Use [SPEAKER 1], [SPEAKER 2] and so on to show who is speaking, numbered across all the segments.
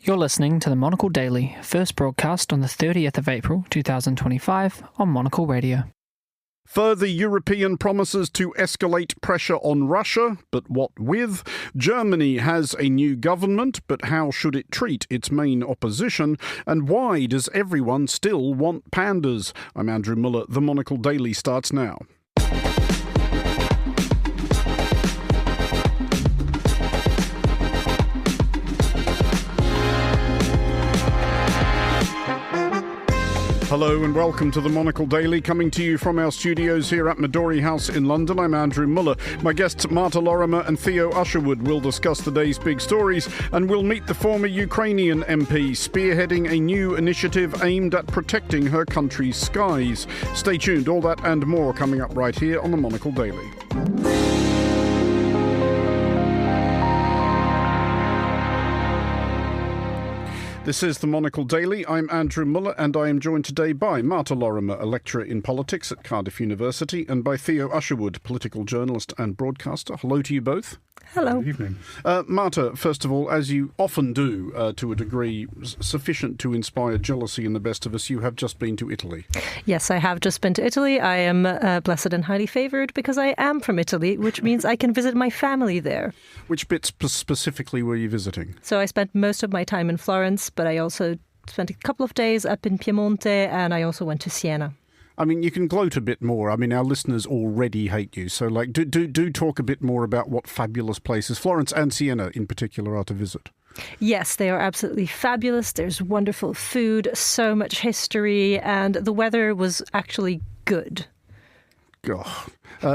[SPEAKER 1] You're listening to the Monocle Daily, first broadcast on the 30th of April 2025 on Monocle Radio.
[SPEAKER 2] Further European promises to escalate pressure on Russia, but what with? Germany has a new government, but how should it treat its main opposition? And why does everyone still want pandas? I'm Andrew Muller. The Monocle Daily starts now. Hello and welcome to the Monocle Daily, coming to you from our studios here at Midori House in London. I'm Andrew Muller. My guests Marta Lorimer and Theo Usherwood will discuss the day's big stories, and we'll meet the former Ukrainian MP spearheading a new initiative aimed at protecting her country's skies. Stay tuned, all that and more coming up right here on the Monocle Daily. This is the Monocle Daily. I'm Andrew Muller, and I am joined today by Marta Lorimer, a lecturer in politics at Cardiff University, and by Theo Usherwood, political journalist and broadcaster. Hello to you both.
[SPEAKER 3] Hello.
[SPEAKER 2] Good evening. Marta, first of all, as you often do to a degree sufficient to inspire jealousy in the best of us, you have just been to Italy.
[SPEAKER 3] Yes, I have just been to Italy. I am blessed and highly favoured because I am from Italy, which means I can visit my family there.
[SPEAKER 2] Which bits specifically were you visiting?
[SPEAKER 3] So I spent most of my time in Florence, but I also spent a couple of days up in Piemonte, and I also went to Siena.
[SPEAKER 2] I mean, you can gloat a bit more. I mean, our listeners already hate you. So, do talk a bit more about what fabulous places Florence and Siena in particular are to visit.
[SPEAKER 3] Yes, they are absolutely fabulous. There's wonderful food, so much history, and the weather was actually good.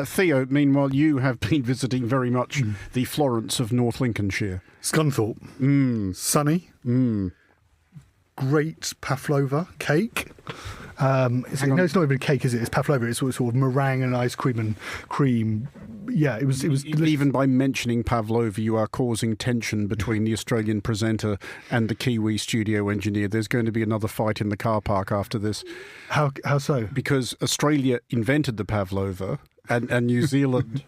[SPEAKER 2] Theo, meanwhile, you have been visiting very much the Florence of North Lincolnshire.
[SPEAKER 4] Scunthorpe. Sunny. Great pavlova cake. It's not even a cake, is it? It's pavlova. It's sort of meringue and ice cream and cream. Yeah, it was delicious.
[SPEAKER 2] Even by mentioning pavlova, you are causing tension between the Australian presenter and the Kiwi studio engineer. There's going to be another fight in the car park after this.
[SPEAKER 4] How so?
[SPEAKER 2] Because Australia invented the pavlova and New Zealand...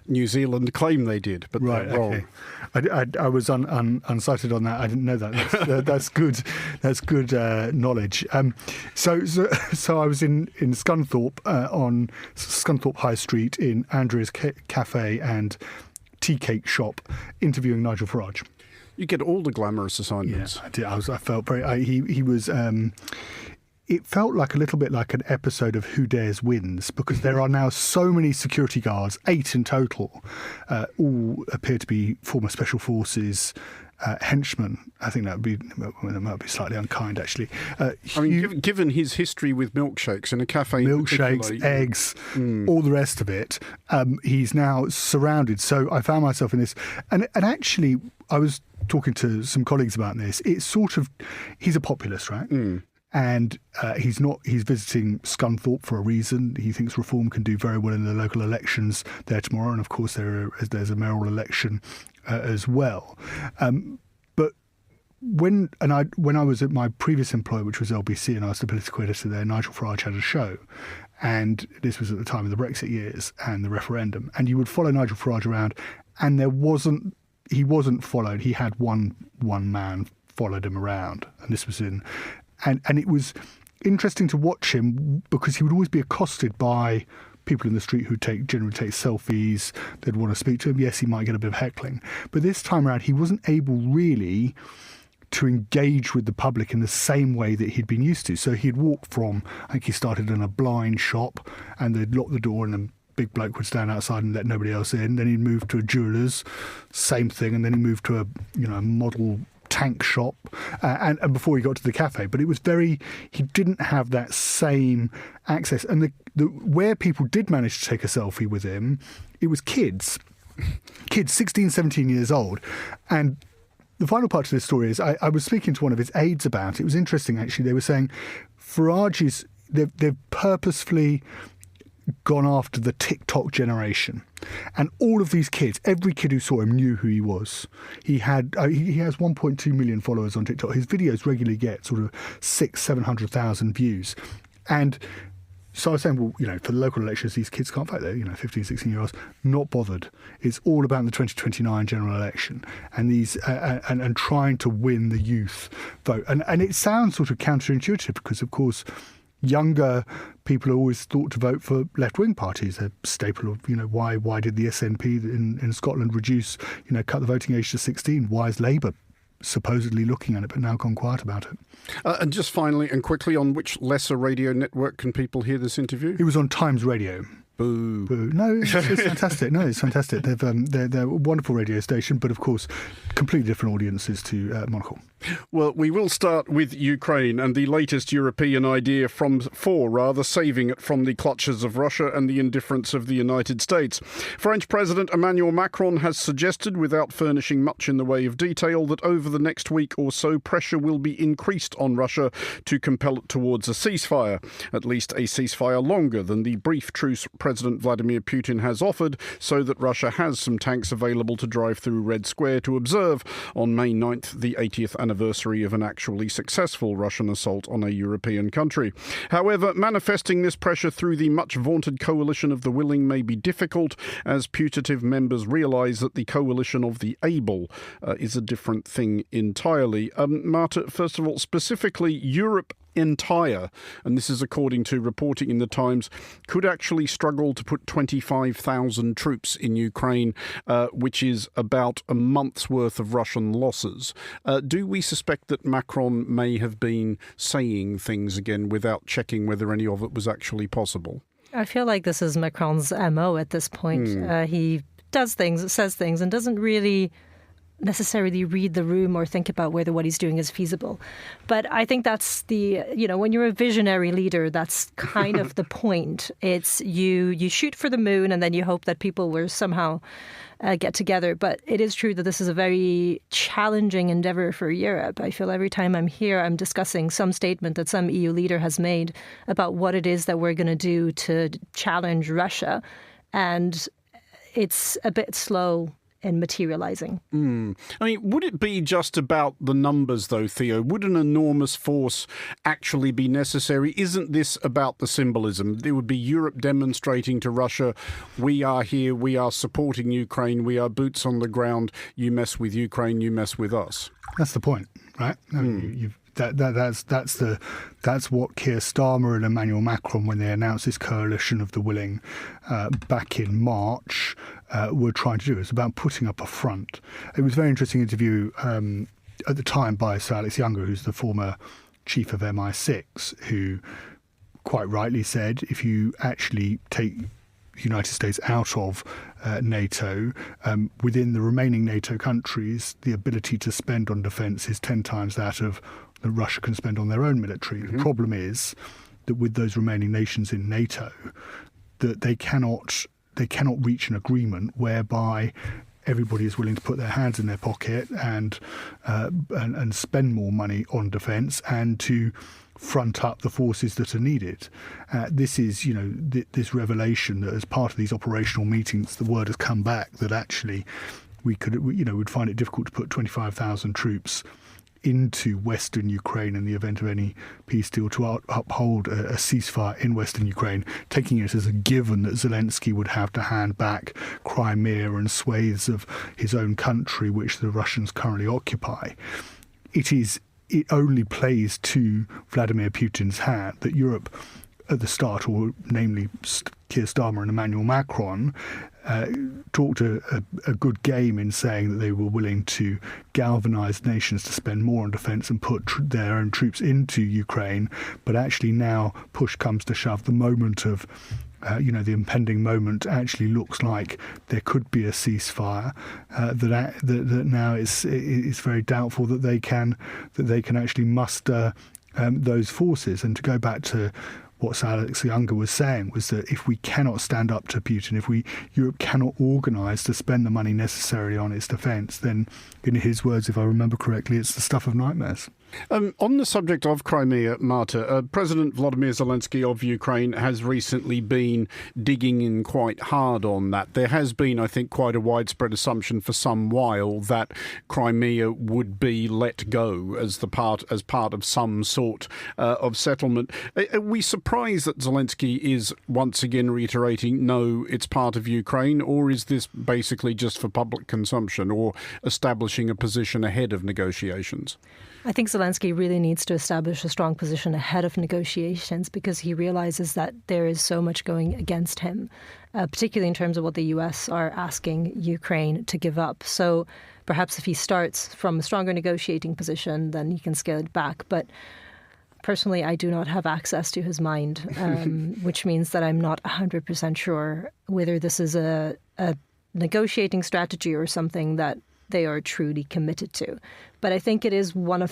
[SPEAKER 2] New Zealand claim they did, but
[SPEAKER 4] right,
[SPEAKER 2] they're wrong.
[SPEAKER 4] Okay. I was unsighted on that. I didn't know that. That's good. That's good knowledge. So I was in Scunthorpe on Scunthorpe High Street in Andrea's Cafe and Tea Cake Shop, interviewing Nigel Farage.
[SPEAKER 2] You get all the glamorous assignments.
[SPEAKER 4] Yeah, I did. I felt very. He was. It felt like a little bit like an episode of Who Dares Wins, because there are now so many security guards, 8 in total, all appear to be former Special Forces henchmen. I think that might be slightly unkind, actually.
[SPEAKER 2] Given his history with milkshakes in a cafe...
[SPEAKER 4] Milkshakes, eggs, all the rest of it, he's now surrounded. So I found myself in this. And actually, I was talking to some colleagues about this. It's sort of... He's a populist, right? And he's visiting Scunthorpe for a reason. He thinks Reform can do very well in the local elections there tomorrow. And of course, there's a mayoral election as well. But when I was at my previous employer, which was LBC, and I was the political editor there, Nigel Farage had a show. And this was at the time of the Brexit years and the referendum. And you would follow Nigel Farage around, and he wasn't followed. He had one man followed him around. And this was in... And it was interesting to watch him because he would always be accosted by people in the street who generally take selfies. They'd want to speak to him. Yes, he might get a bit of heckling. But this time around, he wasn't able really to engage with the public in the same way that he'd been used to. So he'd walk from, I think he started in a blind shop, and they'd lock the door and then big bloke would stand outside and let nobody else in. Then he'd move to a jeweller's, same thing. And then he moved to a model tank shop, and before he got to the cafe. But it was he didn't have that same access. And where people did manage to take a selfie with him, it was kids 16, 17 years old. And the final part of this story is I was speaking to one of his aides about it. It was interesting, actually. They were saying Farage's, they've purposefully gone after the TikTok generation. And all of these kids, every kid who saw him knew who he was. He has 1.2 million followers on TikTok. His videos regularly get sort of 600,000-700,000 views. And So I was saying, well, for the local elections, these kids can't vote there, 15, 16-year-olds, not bothered. It's all about the 2029 general election and these and trying to win the youth vote. And it sounds sort of counterintuitive because, of course, younger people are always thought to vote for left-wing parties. A staple of, why did the SNP in Scotland reduce, cut the voting age to 16? Why is Labour supposedly looking at it but now gone quiet about it?
[SPEAKER 2] And just finally and quickly, on which lesser radio network can people hear this interview?
[SPEAKER 4] It was on Times Radio.
[SPEAKER 2] Boo.
[SPEAKER 4] Boo. No, it's fantastic. No, it's fantastic. They're a wonderful radio station, but of course, completely different audiences to Monocle.
[SPEAKER 2] Well, we will start with Ukraine and the latest European idea saving it from the clutches of Russia and the indifference of the United States. French President Emmanuel Macron has suggested, without furnishing much in the way of detail, that over the next week or so, pressure will be increased on Russia to compel it towards a ceasefire, at least a ceasefire longer than the brief truce President Vladimir Putin has offered, so that Russia has some tanks available to drive through Red Square to observe on May 9th the 80th anniversary of an actually successful Russian assault on a European country. However, manifesting this pressure through the much-vaunted coalition of the willing may be difficult, as putative members realise that the coalition of the able is a different thing entirely. Marta, first of all, specifically Europe entire, and this is according to reporting in the Times, could actually struggle to put 25,000 troops in Ukraine, which is about a month's worth of Russian losses. Do we suspect that Macron may have been saying things again without checking whether any of it was actually possible?
[SPEAKER 3] I feel like this is Macron's MO at this point. He does things, says things, and doesn't really necessarily read the room or think about whether what he's doing is feasible. But I think that's when you're a visionary leader, that's kind of the point. It's you shoot for the moon and then you hope that people will somehow get together. But it is true that this is a very challenging endeavor for Europe. I feel every time I'm here, I'm discussing some statement that some EU leader has made about what it is that we're going to do to challenge Russia. And it's a bit slow in materializing.
[SPEAKER 2] I mean, would it be just about the numbers, though, Theo? Would an enormous force actually be necessary? Isn't this about the symbolism? It would be Europe demonstrating to Russia, we are here, we are supporting Ukraine, we are boots on the ground, you mess with Ukraine, you mess with us.
[SPEAKER 4] That's the point, right? I mean, that's what Keir Starmer and Emmanuel Macron, when they announced this coalition of the willing back in March, were trying to do. It's about putting up a front. It was a very interesting interview at the time by Sir Alex Younger, who's the former chief of MI6, who quite rightly said, if you actually take the United States out of NATO, within the remaining NATO countries, the ability to spend on defence is 10 times that Russia can spend on their own military. The problem is that with those remaining nations in NATO, that they cannot reach an agreement whereby everybody is willing to put their hands in their pocket and spend more money on defence and to front up the forces that are needed. This is, this revelation that as part of these operational meetings, the word has come back that actually we'd find it difficult to put 25,000 troops into Western Ukraine in the event of any peace deal to uphold a ceasefire in Western Ukraine, taking it as a given that Zelensky would have to hand back Crimea and swathes of his own country, which the Russians currently occupy. It only plays to Vladimir Putin's hand that Europe at the start, or namely Keir Starmer and Emmanuel Macron, talked a good game in saying that they were willing to galvanise nations to spend more on defence and put their own troops into Ukraine. But actually now, push comes to shove, the moment of the impending moment actually looks like there could be a ceasefire. That now it's very doubtful that they can actually muster those forces. And to go back to what Sir Alex Younger was saying, was that if we cannot stand up to Putin, if Europe cannot organise to spend the money necessary on its defence, then, in his words, if I remember correctly, it's the stuff of nightmares.
[SPEAKER 2] On the subject of Crimea, Marta, President Volodymyr Zelensky of Ukraine has recently been digging in quite hard on that. There has been, I think, quite a widespread assumption for some while that Crimea would be let go as part of some sort of settlement. Are we surprised that Zelensky is once again reiterating, no, it's part of Ukraine, or is this basically just for public consumption or establishing a position ahead of negotiations?
[SPEAKER 3] I think Zelensky really needs to establish a strong position ahead of negotiations because he realizes that there is so much going against him, particularly in terms of what the US are asking Ukraine to give up. So perhaps if he starts from a stronger negotiating position, then he can scale it back. But personally, I do not have access to his mind, which means that I'm not 100% sure whether this is a negotiating strategy or something that they are truly committed to. But I think it is going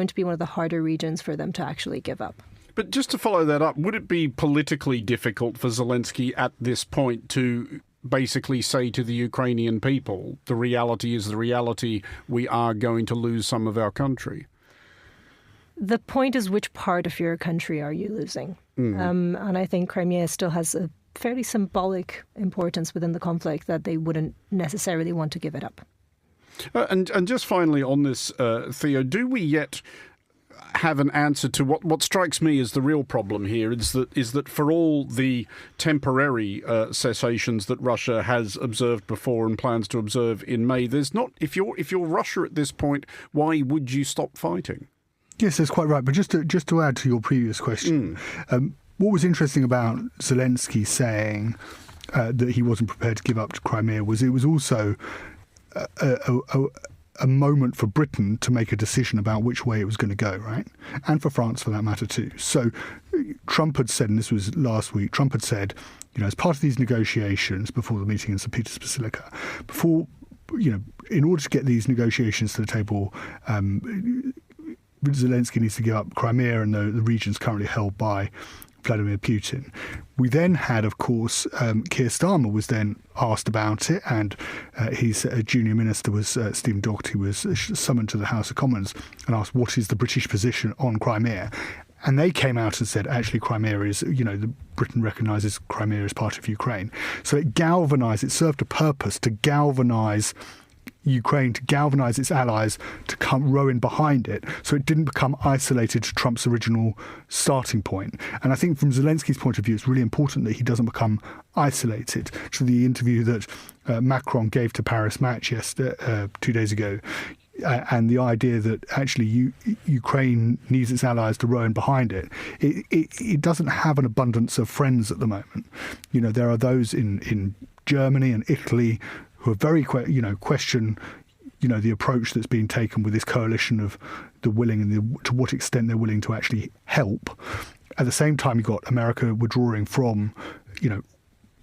[SPEAKER 3] to be one of the harder regions for them to actually give up.
[SPEAKER 2] But just to follow that up, would it be politically difficult for Zelensky at this point to basically say to the Ukrainian people, the reality is the reality, we are going to lose some of our country?
[SPEAKER 3] The point is, which part of your country are you losing? And I think Crimea still has a fairly symbolic importance within the conflict that they wouldn't necessarily want to give it up.
[SPEAKER 2] And just finally on this, Theo, do we yet have an answer to what strikes me as the real problem here is that for all the temporary cessations that Russia has observed before and plans to observe in May, there's not, if you're Russia at this point, why would you stop fighting?
[SPEAKER 4] Yes, that's quite right. But just to add to your previous question, what was interesting about Zelensky saying that he wasn't prepared to give up to Crimea was it was also a moment for Britain to make a decision about which way it was going to go, right? And for France, for that matter, too. So Trump had said, and this was last week, Trump had said, as part of these negotiations before the meeting in St. Peter's Basilica, in order to get these negotiations to the table, Zelensky needs to give up Crimea and the regions currently held by Vladimir Putin. We then had, of course, Keir Starmer was then asked about it, and his junior minister was Stephen Doherty was summoned to the House of Commons and asked what is the British position on Crimea. And they came out and said, actually, Crimea is, Britain recognises Crimea as part of Ukraine. So it served a purpose to galvanise Ukraine, to galvanise its allies to come row in behind it, so it didn't become isolated to Trump's original starting point. And I think from Zelensky's point of view, it's really important that he doesn't become isolated. To the interview that Macron gave to Paris Match 2 days ago, and the idea that actually Ukraine needs its allies to row in behind it, it doesn't have an abundance of friends at the moment. There are those in Germany and Italy who are very, question, the approach that's being taken with this coalition of the willing and to what extent they're willing to actually help. At the same time, you've got America withdrawing from,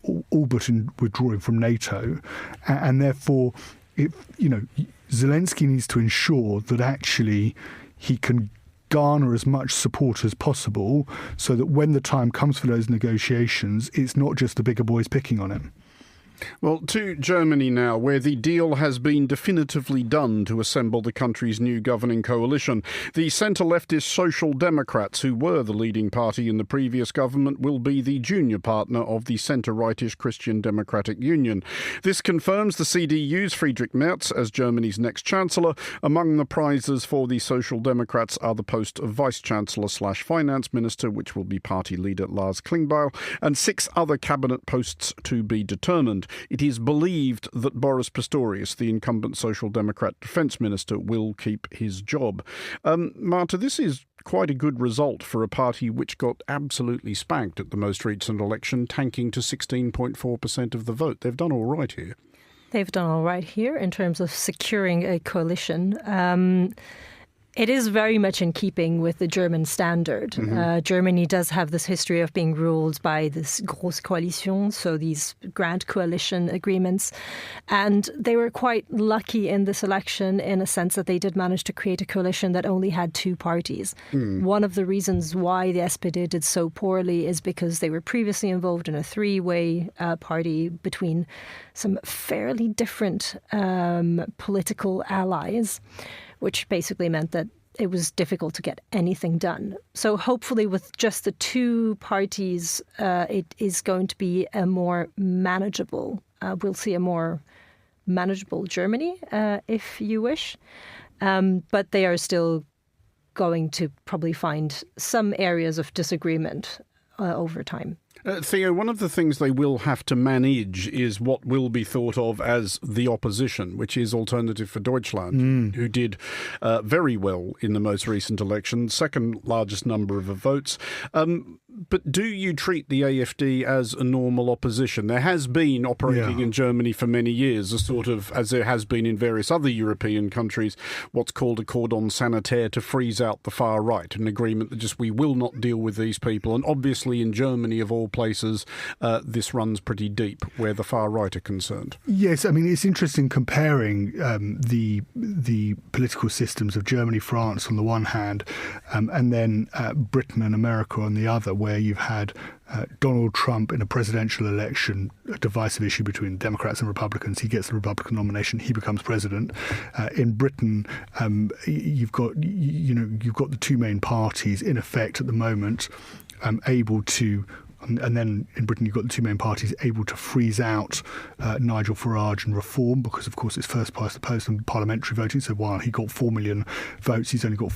[SPEAKER 4] all but withdrawing from NATO, and therefore, Zelensky needs to ensure that actually he can garner as much support as possible, so that when the time comes for those negotiations, it's not just the bigger boys picking on him.
[SPEAKER 2] Well, to Germany now, where the deal has been definitively done to assemble the country's new governing coalition. The centre-leftist Social Democrats, who were the leading party in the previous government, will be the junior partner of the centre-rightish Christian Democratic Union. This confirms the CDU's Friedrich Merz as Germany's next chancellor. Among the prizes for the Social Democrats are the post of vice-chancellor/finance minister, which will be party leader Lars Klingbeil, and 6 other cabinet posts to be determined. It is believed that Boris Pistorius, the incumbent Social Democrat defence minister, will keep his job. Marta, this is quite a good result for a party which got absolutely spanked at the most recent election, tanking to 16.4% of the vote. They've done all right here.
[SPEAKER 3] They've done all right here in terms of securing a coalition. It is very much in keeping with the German standard. Germany does have this history of being ruled by this Große Koalition, so these grand coalition agreements. And they were quite lucky in this election in a sense that they did manage to create a coalition that only had 2 parties. One of the reasons why the SPD did so poorly is because they were previously involved in a 3-way party between some fairly different political allies. which basically meant that it was difficult to get anything done. So hopefully with just the two parties, it is going to be a more manageable, we'll see a more manageable Germany, if you wish. But they are still going to probably find some areas of disagreement over time.
[SPEAKER 2] Theo, one of the things they will have to manage is what will be thought of as the opposition, which is Alternative for Deutschland, who did very well in the most recent election, second largest number of votes. But do you treat the AfD as a normal opposition? There has been operating in Germany for many years, a sort of, as there has been in various other European countries, what's called a cordon sanitaire to freeze out the far right, an agreement that just we will not deal with these people. And obviously in Germany, of all places, this runs pretty deep where the far right are concerned.
[SPEAKER 4] Yes, I mean, it's interesting comparing the political systems of Germany, France on the one hand, and then Britain and America on the other, where you've had Donald Trump in a presidential election, a divisive issue between Democrats and Republicans. He gets the Republican nomination, he becomes president. In Britain, you've got the two main parties in effect at the moment, able to. And then in Britain, you've got the two main parties able to freeze out Nigel Farage and Reform, because, of course, it's first past the post and parliamentary voting. So while he got 4 million votes, he's only got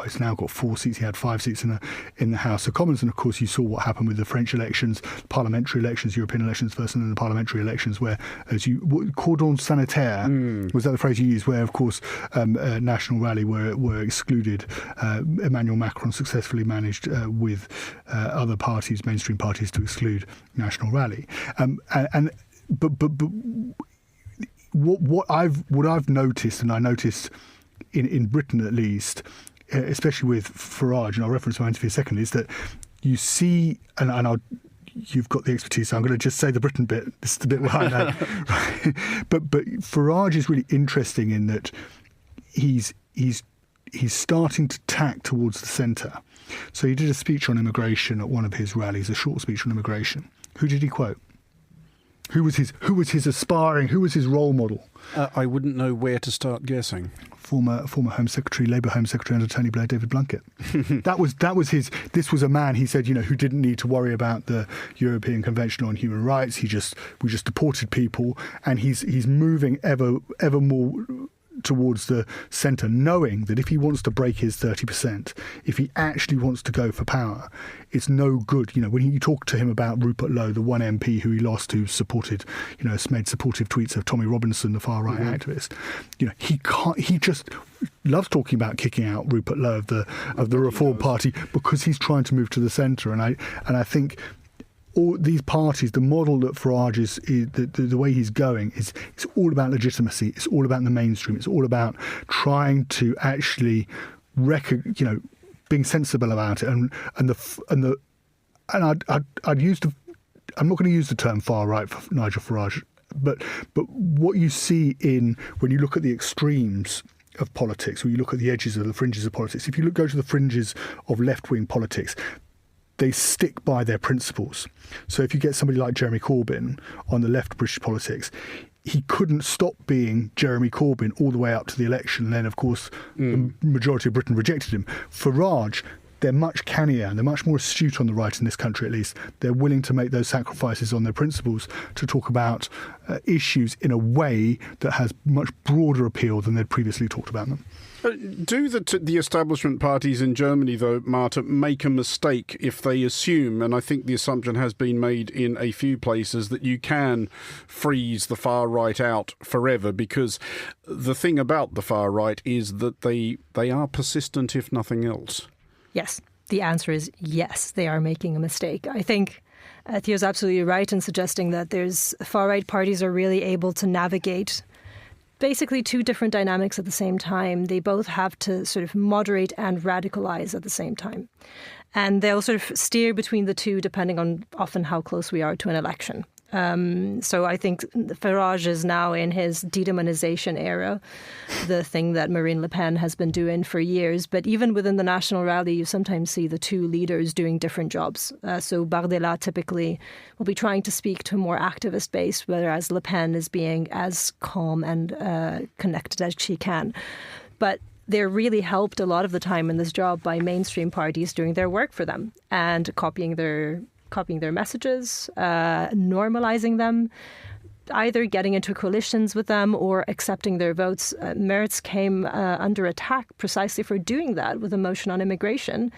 [SPEAKER 4] he's now got 4 seats. He had 5 seats in the House of Commons. And, of course, you saw what happened with the French elections, parliamentary elections, European elections first, and then the parliamentary elections, where, cordon sanitaire, was that the phrase you used, where, of course, National Rally were excluded. Emmanuel Macron successfully managed with other parties, mainstream parties, to exclude National Rally, but what I've noticed, and I noticed in Britain at least, especially with Farage, and I'll reference my interview in a second, is that you see, you've got the expertise, so I'm going to just say the Britain bit. This is the bit where I know. Right? But Farage is really interesting in that he's starting to tack towards the centre. So he did a speech on immigration at one of his rallies, a short speech on immigration. Who did he quote? Who was his role model?
[SPEAKER 2] I wouldn't know where to start guessing.
[SPEAKER 4] Former Home Secretary, Labour Home Secretary under Tony Blair, David Blunkett. That was his. This was a man, he said, who didn't need to worry about the European Convention on Human Rights. We just deported people, and he's moving ever more towards the centre, knowing that if he wants to break his 30%, if he actually wants to go for power, it's no good. When you talk to him about Rupert Lowe, the one MP who he lost, who supported, made supportive tweets of Tommy Robinson, the far right activist, he just loves talking about kicking out Rupert Lowe of the Reform Party, because he's trying to move to the centre. And I think all these parties, the model that Farage is the way he's going is, it's all about legitimacy. It's all about the mainstream. It's all about trying to actually being sensible about it. And I'd use I'm not going to use the term far right for Nigel Farage, but what you see when you look at the extremes of politics, or you look at the edges of the fringes of politics, if you go to the fringes of left-wing politics, they stick by their principles. So if you get somebody like Jeremy Corbyn on the left of British politics, he couldn't stop being Jeremy Corbyn all the way up to the election. And then, of course, the majority of Britain rejected him. Farage, they're much cannier and they're much more astute on the right in this country, at least. They're willing to make those sacrifices on their principles to talk about issues in a way that has much broader appeal than they'd previously talked about them.
[SPEAKER 2] Do the establishment parties in Germany, though, Marta, make a mistake if they assume, and I think the assumption has been made in a few places, that you can freeze the far right out forever? Because the thing about the far right is that they are persistent, if nothing else.
[SPEAKER 3] Yes, the answer is yes, they are making a mistake. I think Theo's absolutely right in suggesting that far-right parties are really able to navigate basically two different dynamics at the same time. They both have to sort of moderate and radicalize at the same time. And they'll sort of steer between the two depending on often how close we are to an election. So I think Farage is now in his de-demonization era, the thing that Marine Le Pen has been doing for years. But even within the National Rally, you sometimes see the two leaders doing different jobs. So Bardella typically will be trying to speak to a more activist base, whereas Le Pen is being as calm and connected as she can. But they're really helped a lot of the time in this job by mainstream parties doing their work for them and copying their messages, normalizing them, either getting into coalitions with them or accepting their votes. Merz came under attack precisely for doing that with a motion on immigration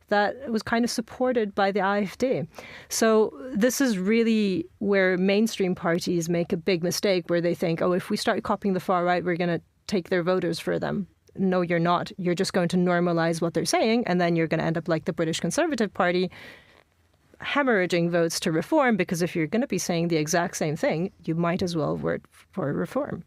[SPEAKER 3] that was kind of supported by the AfD. So this is really where mainstream parties make a big mistake, where they think, oh, if we start copying the far right, we're going to take their voters for them. No, you're not. You're just going to normalize what they're saying, and then you're going to end up like the British Conservative Party, hemorrhaging votes to reform, because if you're going to be saying the exact same thing, you might as well vote for reform.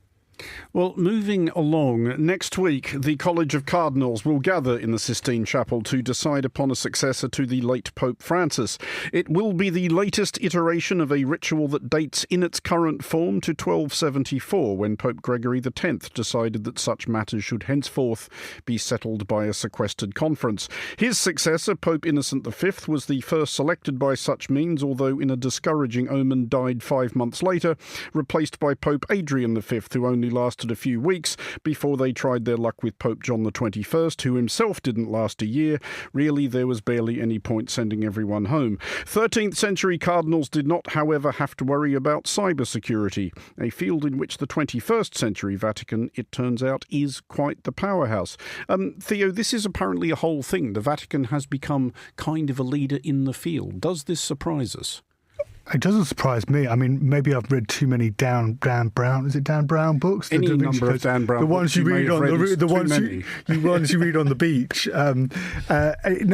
[SPEAKER 2] Well, moving along, next week the College of Cardinals will gather in the Sistine Chapel to decide upon a successor to the late Pope Francis. It will be the latest iteration of a ritual that dates in its current form to 1274, when Pope Gregory X decided that such matters should henceforth be settled by a sequestered conference. His successor, Pope Innocent V, was the first selected by such means, although in a discouraging omen died 5 months later, replaced by Pope Adrian V, who only lasted a few weeks before they tried their luck with Pope John XXI, who himself didn't last a year. Really, there was barely any point sending everyone home. 13th century cardinals did not, however, have to worry about cybersecurity, a field in which the 21st century Vatican, it turns out, is quite the powerhouse. Theo, this is apparently a whole thing. The Vatican has become kind of a leader in the field. Does this surprise us?
[SPEAKER 4] It doesn't surprise me. I mean, maybe I've read too many Dan Brown. Is it Dan Brown books?
[SPEAKER 2] Any number of Dan Brown
[SPEAKER 4] books. The ones you read on the ones you read on the beach. No,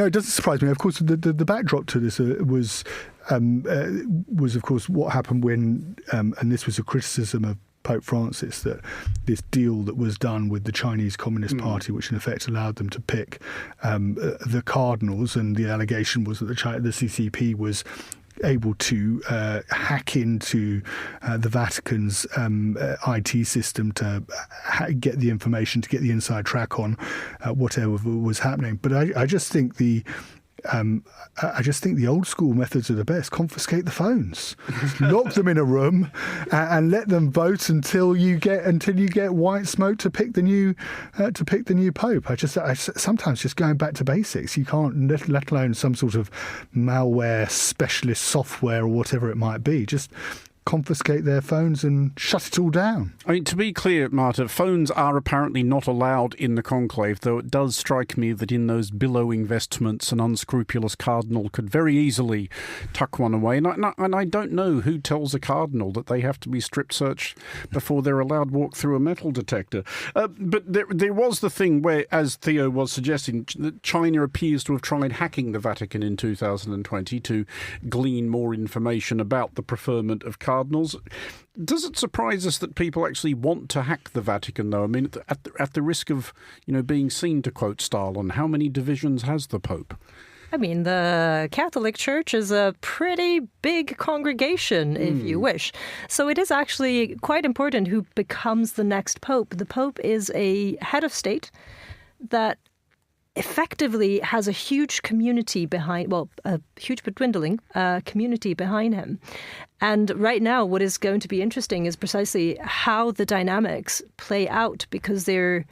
[SPEAKER 4] it doesn't surprise me. Of course, the backdrop to this was of course what happened when, and this was a criticism of Pope Francis, that this deal that was done with the Chinese Communist Party, which in effect allowed them to pick the cardinals, and the allegation was that the CCP was able to hack into the Vatican's IT system to get the information, to get the inside track on whatever was happening. But I just think the old school methods are the best. Confiscate the phones, lock them in a room, and let them vote until you get white smoke to pick the new pope. I sometimes just going back to basics. You can't, let alone some sort of malware specialist software or whatever it might be. Just confiscate their phones and shut it all down.
[SPEAKER 2] I mean, to be clear, Marta, phones are apparently not allowed in the conclave, though it does strike me that in those billowing vestments an unscrupulous cardinal could very easily tuck one away. And I don't know who tells a cardinal that they have to be strip searched before they're allowed walk through a metal detector. But there was the thing where, as Theo was suggesting, that China appears to have tried hacking the Vatican in 2020 to glean more information about the preferment of cardinals. Does it surprise us that people actually want to hack the Vatican, though? I mean, at the risk of, being seen to quote Stalin, how many divisions has the Pope?
[SPEAKER 3] I mean, the Catholic Church is a pretty big congregation, if you wish. So it is actually quite important who becomes the next Pope. The Pope is a head of state that effectively has a huge community behind, a huge but dwindling community behind him. And right now, what is going to be interesting is precisely how the dynamics play out, because there's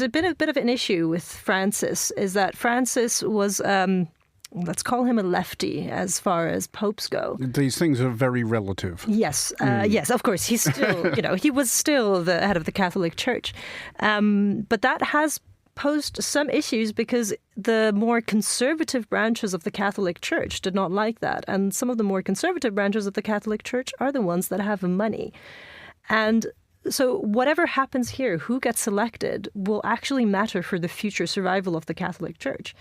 [SPEAKER 3] a bit of an issue with Francis, is that Francis was, let's call him a lefty as far as popes go.
[SPEAKER 2] These things are very relative.
[SPEAKER 3] Yes, yes, of course. He's still, he was still the head of the Catholic Church. But that has posed some issues because the more conservative branches of the Catholic Church did not like that. And some of the more conservative branches of the Catholic Church are the ones that have money. And so whatever happens here, who gets selected, will actually matter for the future survival of the Catholic Church,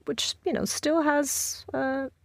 [SPEAKER 3] which, still has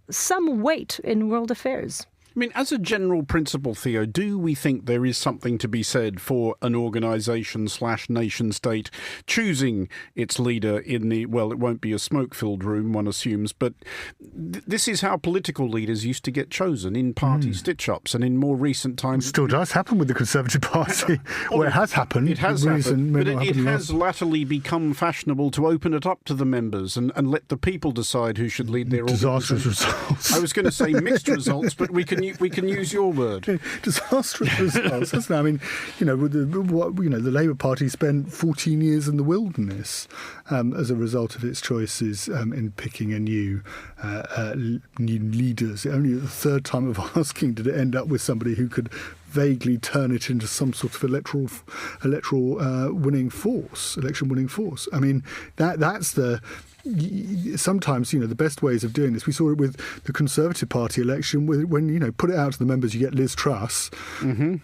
[SPEAKER 3] some weight in world affairs.
[SPEAKER 2] I mean, as a general principle, Theo, do we think there is something to be said for an organisation/nation state choosing its leader in it won't be a smoke-filled room, one assumes, but this is how political leaders used to get chosen, in party stitch-ups, and in more recent times...
[SPEAKER 4] It still does happen with the Conservative Party. Well, it has happened.
[SPEAKER 2] It has happened, but it has latterly become fashionable to open it up to the members and let the people decide who should lead their
[SPEAKER 4] disastrous results.
[SPEAKER 2] I was going to say mixed results, but we can can use your word.
[SPEAKER 4] Disastrous results, hasn't it? I mean, the Labour Party spent 14 years in the wilderness as a result of its choices in picking a new leaders. Only at the third time of asking did it end up with somebody who could vaguely turn it into some sort of electoral winning force. I mean, that's the. Sometimes, the best ways of doing this. We saw it with the Conservative Party election, when put it out to the members, you get Liz Truss. Mm-hmm.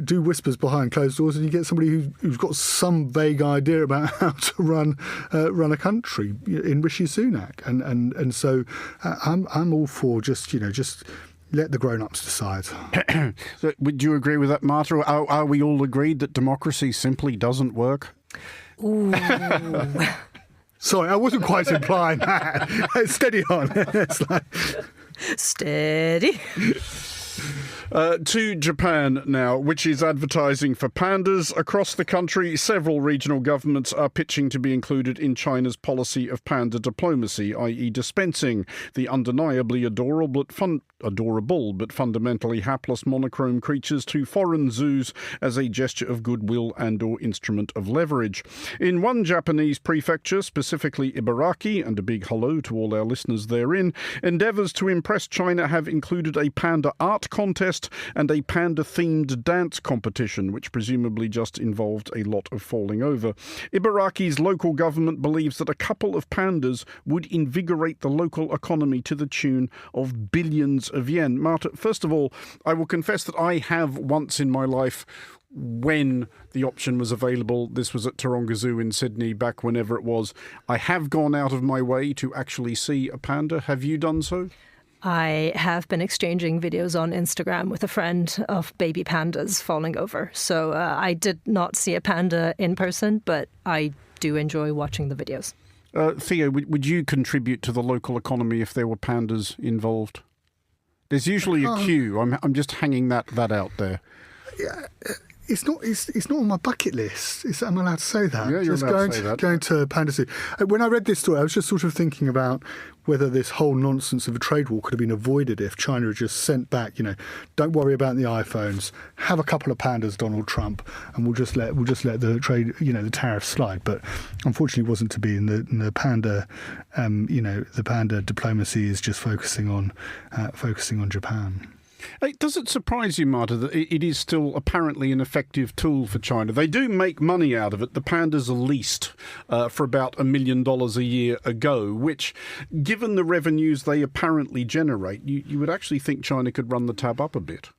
[SPEAKER 4] Do whispers behind closed doors, and you get somebody who's got some vague idea about how to run a country in Rishi Sunak, and so I'm all for just let the grown-ups decide.
[SPEAKER 2] So, would you agree with that, Marta? Are we all agreed that democracy simply doesn't work?
[SPEAKER 3] Ooh.
[SPEAKER 4] Sorry, I wasn't quite implying that. Steady on.
[SPEAKER 3] Steady.
[SPEAKER 2] To Japan now, which is advertising for pandas. Across the country, several regional governments are pitching to be included in China's policy of panda diplomacy, i.e. dispensing the undeniably adorable but fundamentally hapless monochrome creatures to foreign zoos as a gesture of goodwill and/or instrument of leverage. In one Japanese prefecture, specifically Ibaraki, and a big hello to all our listeners therein, endeavours to impress China have included a panda art contest and a panda-themed dance competition, which presumably just involved a lot of falling over. Ibaraki's local government believes that a couple of pandas would invigorate the local economy to the tune of billions of yen. Marta, first of all, I will confess that I have once in my life, when the option was available, this was at Taronga Zoo in Sydney, back whenever it was, I have gone out of my way to actually see a panda. Have you done so?
[SPEAKER 3] I have been exchanging videos on Instagram with a friend of baby pandas falling over. So I did not see a panda in person, but I do enjoy watching the videos.
[SPEAKER 2] Theo, would you contribute to the local economy if there were pandas involved? There's usually a queue. I'm just hanging that out there.
[SPEAKER 4] Yeah. It's not on my bucket list. I'm allowed to say that.
[SPEAKER 2] Yeah, you're allowed to say that.
[SPEAKER 4] Going to Panda Zoo. When I read this story, I was just sort of thinking about whether this whole nonsense of a trade war could have been avoided if China had just sent back, don't worry about the iPhones, have a couple of pandas, Donald Trump, and we'll just let the trade, the tariffs slide. But unfortunately, it wasn't to be. In the panda, the panda diplomacy is just focusing on Japan.
[SPEAKER 2] Does it surprise you, Marta, that it is still apparently an effective tool for China? They do make money out of it. The pandas are leased for about $1 million a year ago, which, given the revenues they apparently generate, you would actually think China could run the tab up a bit.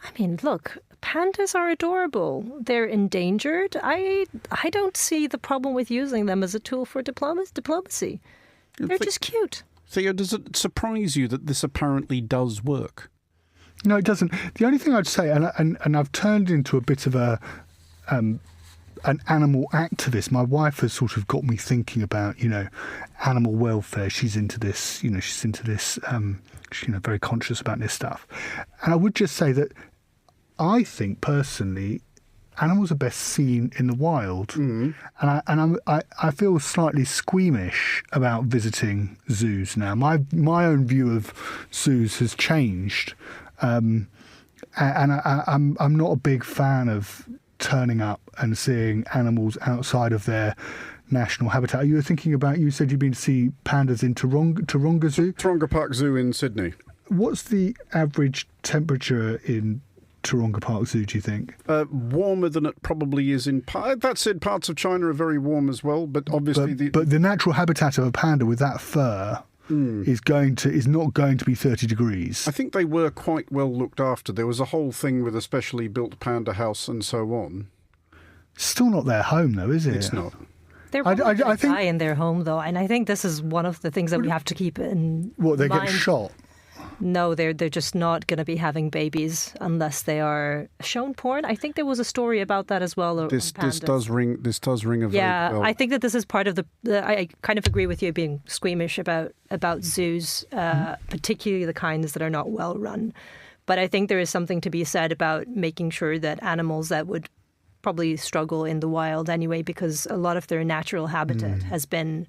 [SPEAKER 3] I mean, look, pandas are adorable. They're endangered. I don't see the problem with using them as a tool for diplomacy. They're just cute.
[SPEAKER 2] Theo, does it surprise you that this apparently does work?
[SPEAKER 4] No, it doesn't. The only thing I'd say, and I've turned into a bit of an animal activist. My wife has sort of got me thinking about, animal welfare. She's into this, she's very conscious about this stuff. And I would just say that I think personally, animals are best seen in the wild. Mm. And I feel slightly squeamish about visiting zoos now. My own view of zoos has changed. And I'm not a big fan of turning up and seeing animals outside of their national habitat. You said you've been to see pandas in Taronga Zoo?
[SPEAKER 2] Taronga Park Zoo in Sydney.
[SPEAKER 4] What's the average temperature in Taronga Park Zoo, do you think?
[SPEAKER 2] Warmer than it probably is in... That said, parts of China are very warm as well, but obviously...
[SPEAKER 4] But the natural habitat of a panda with that fur... is not going to be 30 degrees.
[SPEAKER 2] I think they were quite well looked after. There was a whole thing with a specially built panda house and so on.
[SPEAKER 4] Still not their home, though, is it?
[SPEAKER 2] It's not.
[SPEAKER 3] They're probably going to die in their home, though, and I think this is one of the things that we have to keep in
[SPEAKER 4] What, they
[SPEAKER 3] mind.
[SPEAKER 4] Get shot?
[SPEAKER 3] No, they're just not going to be having babies unless they are shown porn. I think there was a story about that as well.
[SPEAKER 2] This does ring a very bell.
[SPEAKER 3] Yeah, I think that this is part of I kind of agree with you being squeamish about zoos, particularly the kinds that are not well run. But I think there is something to be said about making sure that animals that would probably struggle in the wild anyway, because a lot of their natural habitat has been.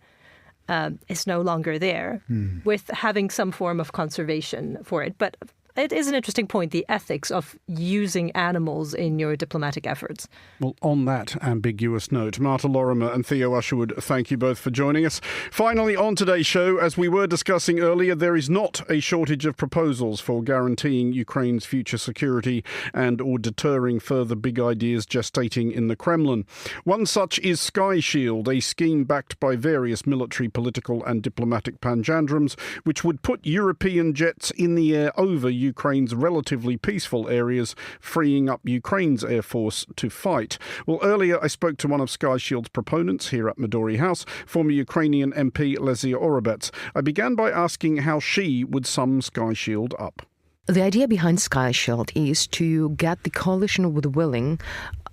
[SPEAKER 3] Is no longer there, with having some form of conservation for it. But it is an interesting point, the ethics of using animals in your diplomatic efforts.
[SPEAKER 2] Well, on that ambiguous note, Marta Lorimer and Theo Usherwood, thank you both for joining us. Finally, on today's show, as we were discussing earlier, there is not a shortage of proposals for guaranteeing Ukraine's future security and or deterring further big ideas gestating in the Kremlin. One such is Sky Shield, a scheme backed by various military, political and diplomatic panjandrums, which would put European jets in the air over Ukraine's relatively peaceful areas, freeing up Ukraine's air force to fight. Well, earlier I spoke to one of Sky Shield's proponents here at Midori House, former Ukrainian MP Lesia Orobets. I began by asking how she would sum Sky Shield up.
[SPEAKER 5] The idea behind Sky Shield is to get the coalition of the willing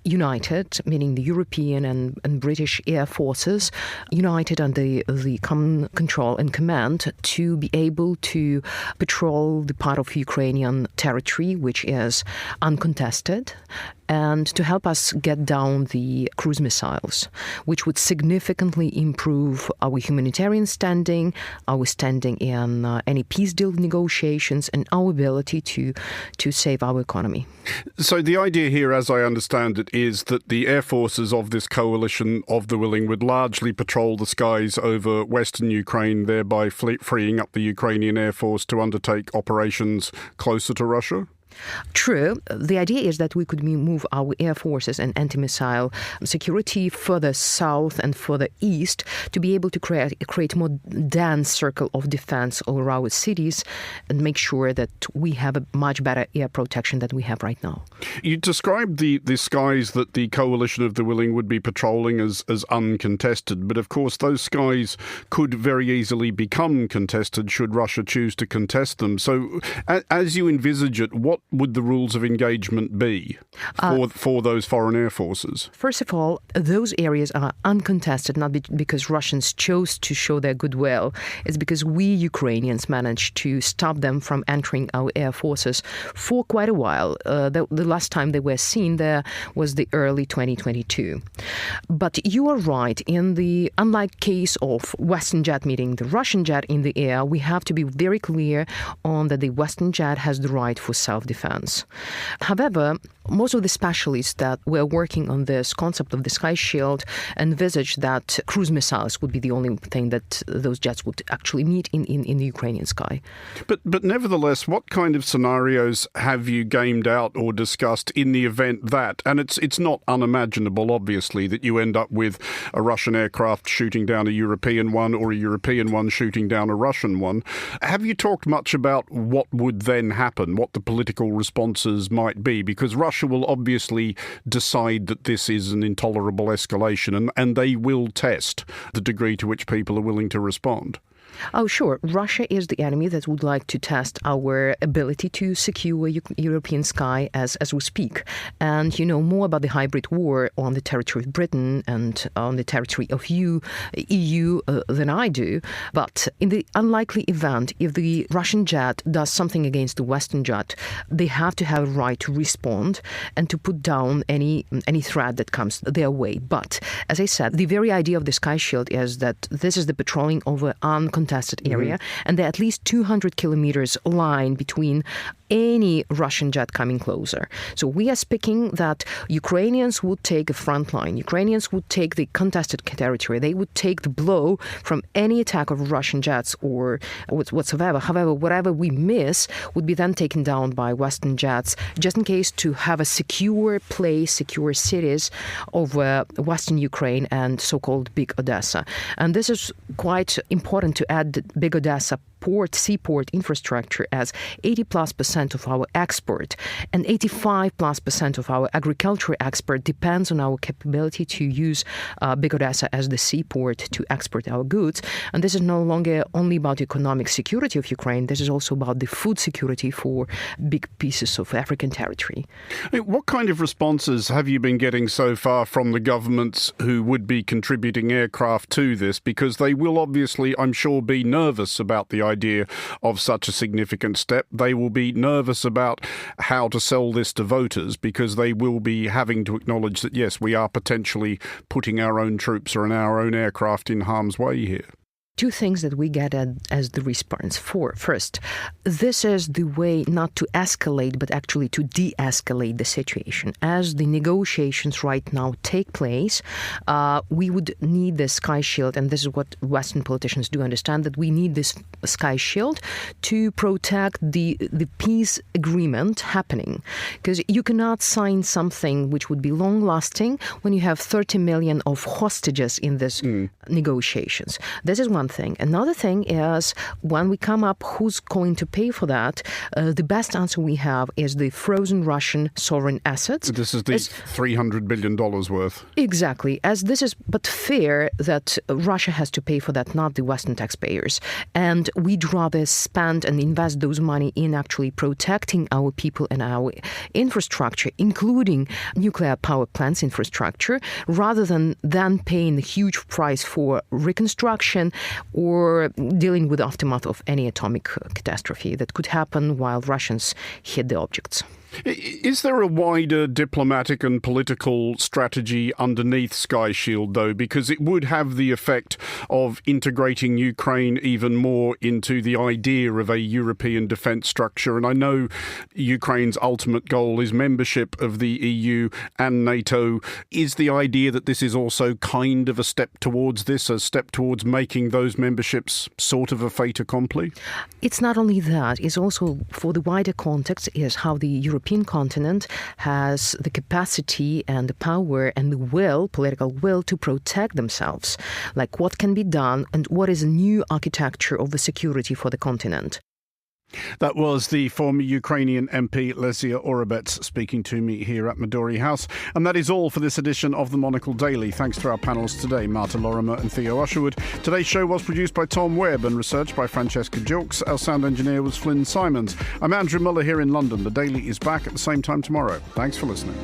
[SPEAKER 5] united, meaning the European and British air forces, united under the common control and command to be able to patrol the part of Ukrainian territory which is uncontested, and to help us get down the cruise missiles, which would significantly improve our humanitarian standing, our standing in any peace deal negotiations, and our ability to save our economy.
[SPEAKER 2] So the idea here, as I understand it, is that the air forces of this coalition of the willing would largely patrol the skies over western Ukraine, thereby freeing up the Ukrainian Air Force to undertake operations closer to Russia?
[SPEAKER 5] True. The idea is that we could move our air forces and anti-missile security further south and further east to be able to create a more dense circle of defense over our cities and make sure that we have a much better air protection than we have right now.
[SPEAKER 2] You described the skies that the coalition of the willing would be patrolling as uncontested, but of course those skies could very easily become contested should Russia choose to contest them. So as you envisage it, what would the rules of engagement be for those foreign air forces?
[SPEAKER 5] First of all, those areas are uncontested, not because Russians chose to show their goodwill. It's because we Ukrainians managed to stop them from entering our air forces for quite a while. The last time they were seen there was the early 2022. But you are right. In the unlike case of Western jet meeting the Russian jet in the air, we have to be very clear on that the Western jet has the right for self-defense. However, most of the specialists that were working on this concept of the Sky Shield envisage that cruise missiles would be the only thing that those jets would actually meet in the Ukrainian sky.
[SPEAKER 2] But nevertheless, what kind of scenarios have you gamed out or discussed in the event that, and it's not unimaginable, obviously, that you end up with a Russian aircraft shooting down a European one or a European one shooting down a Russian one. Have you talked much about what would then happen, what the political responses might be? Because Russia will obviously decide that this is an intolerable escalation, and they will test the degree to which people are willing to respond.
[SPEAKER 5] Oh, sure. Russia is the enemy that would like to test our ability to secure European sky as we speak. And you know more about the hybrid war on the territory of Britain and on the territory of EU than I do. But in the unlikely event, if the Russian jet does something against the Western jet, they have to have a right to respond and to put down any threat that comes their way. But as I said, the very idea of the Sky Shield is that this is the patrolling over uncontested area, and there are at least 200 kilometers line between any Russian jet coming closer. So we are speaking that Ukrainians would take a front line. Ukrainians would take the contested territory. They would take the blow from any attack of Russian jets or whatsoever. However, whatever we miss would be then taken down by Western jets, just in case to have a secure place, secure cities over Western Ukraine and so-called Big Odessa. And this is quite important to add the Big Odessa seaport infrastructure as 80+% of our export and 85+% of our agricultural export depends on our capability to use Big Odessa as the seaport to export our goods. And this is no longer only about economic security of Ukraine. This is also about the food security for big pieces of African territory.
[SPEAKER 2] What kind of responses have you been getting so far from the governments who would be contributing aircraft to this? Because they will obviously, I'm sure, be nervous about the idea of such a significant step. They will be nervous about how to sell this to voters because they will be having to acknowledge that, yes, we are potentially putting our own troops or our own aircraft in harm's way here.
[SPEAKER 5] two things that we get as the response. First, this is the way not to escalate, but actually to de-escalate the situation. As the negotiations right now take place, we would need the sky shield, and this is what Western politicians do understand, that we need this sky shield to protect the peace agreement happening. Because you cannot sign something which would be long-lasting when you have 30 million of hostages in this negotiations. This is one thing. Another thing is, when we come up, who's going to pay for that? The best answer we have is the frozen Russian sovereign assets.
[SPEAKER 2] This is the $300 billion worth.
[SPEAKER 5] Exactly. As this is but fair that Russia has to pay for that, not the Western taxpayers. And we'd rather spend and invest those money in actually protecting our people and our infrastructure, including nuclear power plants infrastructure, rather than paying a huge price for reconstruction or dealing with the aftermath of any atomic catastrophe that could happen while Russians hit the objects.
[SPEAKER 2] Is there a wider diplomatic and political strategy underneath Sky Shield, though? Because it would have the effect of integrating Ukraine even more into the idea of a European defence structure. And I know Ukraine's ultimate goal is membership of the EU and NATO. Is the idea that this is also kind of a step towards this, a step towards making those memberships sort of a fait accompli?
[SPEAKER 5] It's not only that. It's also, for the wider context, is how the European continent has the capacity and the power and the will, political will, to protect themselves. Like what can be done and what is a new architecture of the security for the continent.
[SPEAKER 2] That was the former Ukrainian MP Lesia Orobets speaking to me here at Midori House. And that is all for this edition of the Monocle Daily. Thanks to our panels today, Marta Lorimer and Theo Usherwood. Today's show was produced by Tom Webb and researched by Francesca Jilks. Our sound engineer was Flynn Simons. I'm Andrew Muller here in London. The Daily is back at the same time tomorrow. Thanks for listening.